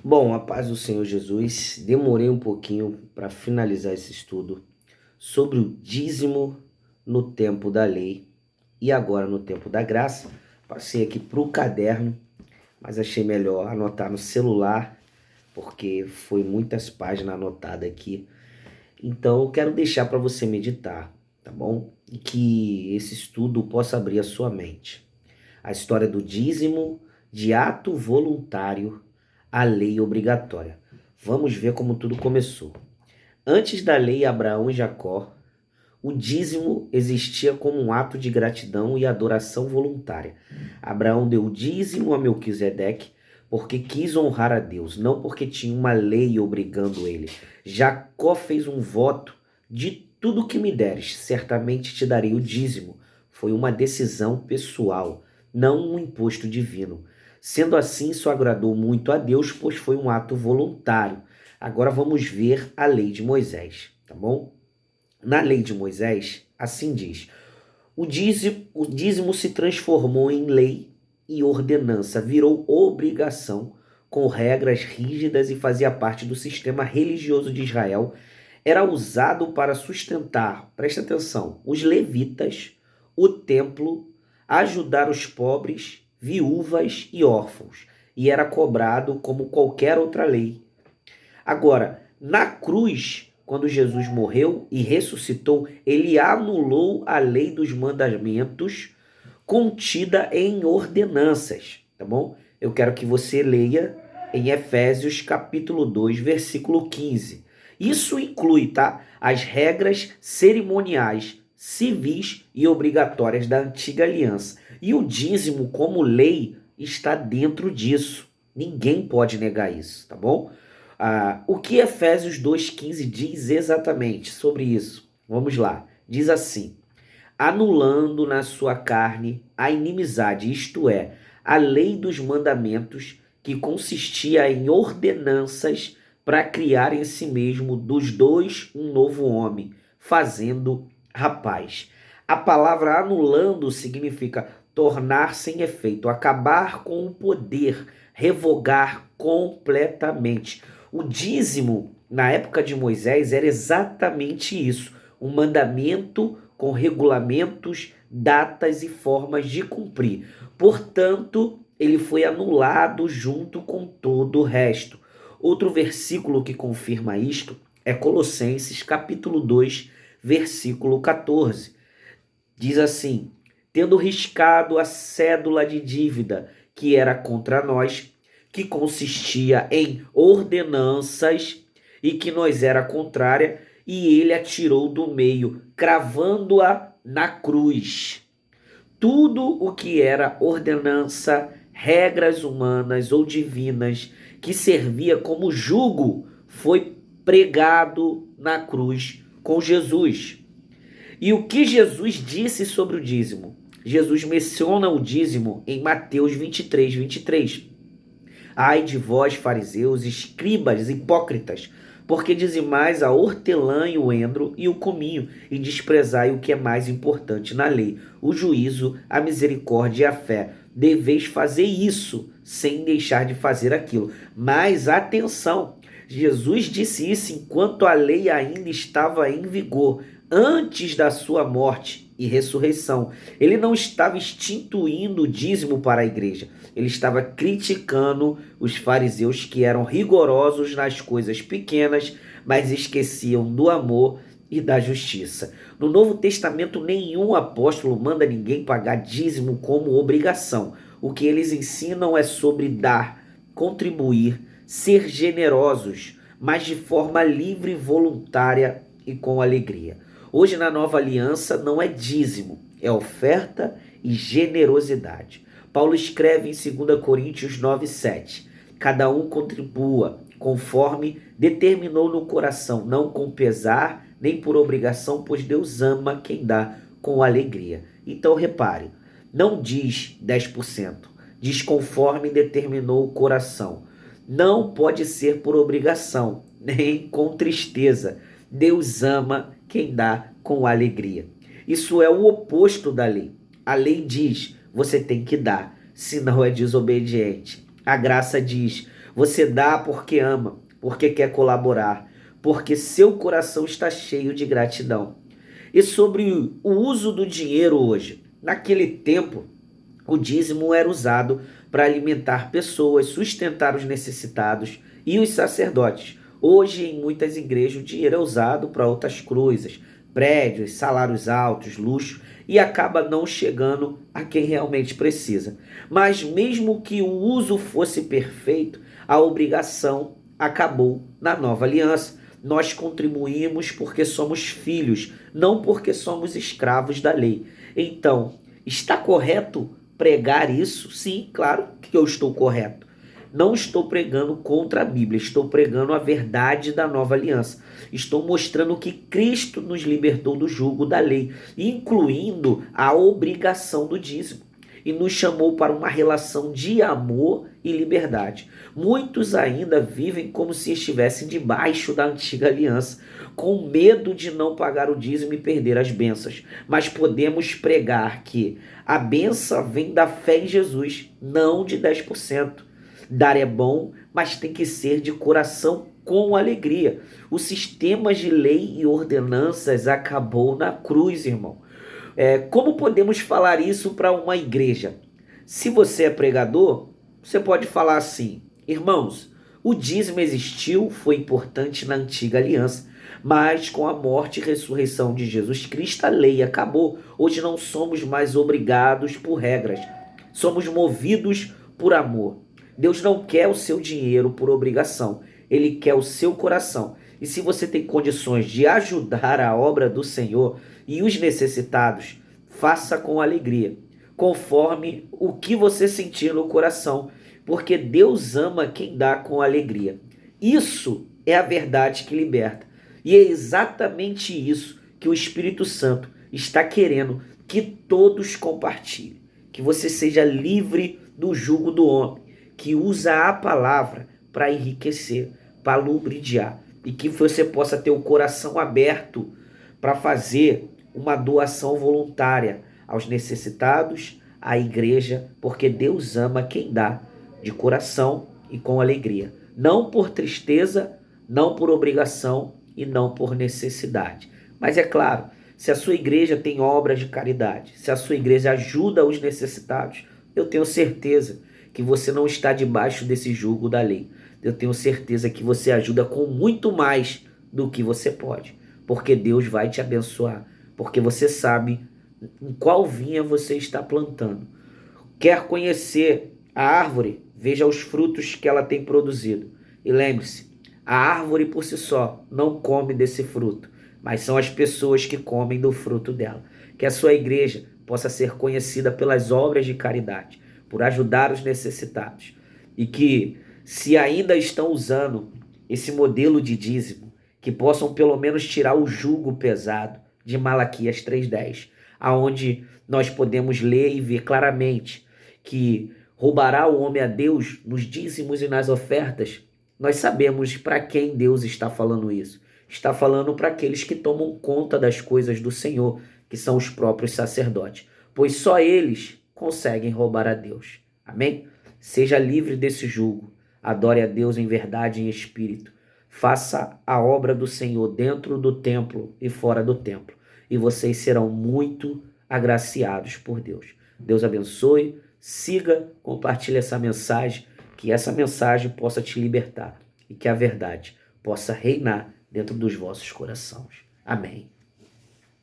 Bom, a paz do Senhor Jesus, demorei um pouquinho para finalizar esse estudo sobre o dízimo no tempo da lei e agora no tempo da graça. Passei aqui para o caderno, mas achei melhor anotar no celular, porque foi muitas páginas anotadas aqui. Então eu quero deixar para você meditar, tá bom? E que esse estudo possa abrir a sua mente. A história do dízimo de ato voluntário à lei obrigatória. Vamos ver como tudo começou. Antes da lei Abraão e Jacó, o dízimo existia como um ato de gratidão e adoração voluntária. Abraão deu o dízimo a Melquisedeque porque quis honrar a Deus, não porque tinha uma lei obrigando ele. Jacó fez um voto: de tudo que me deres, certamente te darei o dízimo. Foi uma decisão pessoal, não um imposto divino. Sendo assim, isso agradou muito a Deus, pois foi um ato voluntário. Agora vamos ver a lei de Moisés, tá bom? Na lei de Moisés, assim diz: o dízimo se transformou em lei e ordenança, virou obrigação, com regras rígidas e fazia parte do sistema religioso de Israel. Era usado para sustentar, presta atenção, os levitas, o templo, ajudar os pobres, viúvas e órfãos, e era cobrado como qualquer outra lei. Agora, na cruz, quando Jesus morreu e ressuscitou, ele anulou a lei dos mandamentos contida em ordenanças, tá bom? Eu quero que você leia em Efésios capítulo 2, versículo 15. Isso inclui, tá? As regras cerimoniais, civis e obrigatórias da antiga aliança. E o dízimo como lei está dentro disso. Ninguém pode negar isso, tá bom? O que Efésios 2,15 diz exatamente sobre isso? Vamos lá. Diz assim: anulando na sua carne a inimizade, isto é, a lei dos mandamentos, que consistia em ordenanças para criar em si mesmo dos dois um novo homem, fazendo a paz. A palavra anulando significa tornar sem efeito, acabar com o poder, revogar completamente. O dízimo, na época de Moisés, era exatamente isso: um mandamento com regulamentos, datas e formas de cumprir. Portanto, ele foi anulado junto com todo o resto. Outro versículo que confirma isto é Colossenses capítulo 2, versículo 14. Diz assim: tendo riscado a cédula de dívida que era contra nós, que consistia em ordenanças e que nos era contrária, e ele a tirou do meio, cravando-a na cruz. Tudo o que era ordenança, regras humanas ou divinas, que servia como jugo, foi pregado na cruz com Jesus. E o que Jesus disse sobre o dízimo? Jesus menciona o dízimo em Mateus 23, 23. Ai de vós, fariseus, escribas, hipócritas, porque dizimais a hortelã e o endro e o cominho, e desprezai o que é mais importante na lei, o juízo, a misericórdia e a fé. Deveis fazer isso, sem deixar de fazer aquilo. Mas atenção, Jesus disse isso enquanto a lei ainda estava em vigor, antes da sua morte e ressurreição. Ele não estava instituindo o dízimo para a igreja. Ele estava criticando os fariseus, que eram rigorosos nas coisas pequenas, mas esqueciam do amor e da justiça. No Novo Testamento, nenhum apóstolo manda ninguém pagar dízimo como obrigação. O que eles ensinam é sobre dar, contribuir, ser generosos, mas de forma livre, voluntária e com alegria. Hoje, na nova aliança, não é dízimo, é oferta e generosidade. Paulo escreve em 2 Coríntios 9:7: cada um contribua conforme determinou no coração, não com pesar nem por obrigação, pois Deus ama quem dá com alegria. Então repare, não diz 10%, diz conforme determinou o coração. Não pode ser por obrigação, nem com tristeza. Deus ama quem dá com alegria. Isso é o oposto da lei. A lei diz: você tem que dar, senão é desobediente. A graça diz: Você dá porque ama, porque quer colaborar, porque seu coração está cheio de gratidão. E sobre o uso do dinheiro hoje, naquele tempo, o dízimo era usado para alimentar pessoas, sustentar os necessitados e os sacerdotes. Hoje, em muitas igrejas, o dinheiro é usado para outras coisas, prédios, salários altos, luxo, e acaba não chegando a quem realmente precisa. Mas mesmo que o uso fosse perfeito, a obrigação acabou na nova aliança. Nós contribuímos porque somos filhos, não porque somos escravos da lei. Então, está correto pregar isso? Sim, claro que eu estou correto. Não estou pregando contra a Bíblia, estou pregando a verdade da nova aliança. Estou mostrando que Cristo nos libertou do jugo da lei, incluindo a obrigação do dízimo, e nos chamou para uma relação de amor e liberdade. Muitos ainda vivem como se estivessem debaixo da antiga aliança, com medo de não pagar o dízimo e perder as bênçãos. Mas podemos pregar que a bênção vem da fé em Jesus, não de 10%. Dar é bom, mas tem que ser de coração com alegria. O sistema de lei e ordenanças acabou na cruz, irmão. Como podemos falar isso para uma igreja? Se você é pregador, você pode falar assim: irmãos, o dízimo existiu, foi importante na antiga aliança, mas com a morte e ressurreição de Jesus Cristo, a lei acabou. Hoje não somos mais obrigados por regras, somos movidos por amor. Deus não quer o seu dinheiro por obrigação, Ele quer o seu coração. E se você tem condições de ajudar a obra do Senhor e os necessitados, faça com alegria, conforme o que você sentir no coração, porque Deus ama quem dá com alegria. Isso é a verdade que liberta. E é exatamente isso que o Espírito Santo está querendo que todos compartilhem. Que você seja livre do jugo do homem, que usa a palavra para enriquecer, para lubridiar, e que você possa ter o coração aberto para fazer uma doação voluntária aos necessitados, à igreja, porque Deus ama quem dá de coração e com alegria, não por tristeza, não por obrigação e não por necessidade. Mas é claro, se a sua igreja tem obras de caridade, se a sua igreja ajuda os necessitados, eu tenho certeza que você não está debaixo desse jugo da lei. Eu tenho certeza que você ajuda com muito mais do que você pode, porque Deus vai te abençoar, porque você sabe em qual vinha você está plantando. Quer conhecer a árvore? Veja os frutos que ela tem produzido. E lembre-se, a árvore por si só não come desse fruto, mas são as pessoas que comem do fruto dela. Que a sua igreja possa ser conhecida pelas obras de caridade, por ajudar os necessitados. E que, se ainda estão usando esse modelo de dízimo, que possam pelo menos tirar o jugo pesado de Malaquias 3:10, aonde nós podemos ler e ver claramente que roubará o homem a Deus nos dízimos e nas ofertas. Nós sabemos para quem Deus está falando isso. Está falando para aqueles que tomam conta das coisas do Senhor, que são os próprios sacerdotes, pois só eles conseguem roubar a Deus. Amém? Seja livre desse jugo. Adore a Deus em verdade e em espírito. Faça a obra do Senhor dentro do templo e fora do templo, e vocês serão muito agraciados por Deus. Deus abençoe. Siga, compartilhe essa mensagem, que essa mensagem possa te libertar e que a verdade possa reinar dentro dos vossos corações. Amém.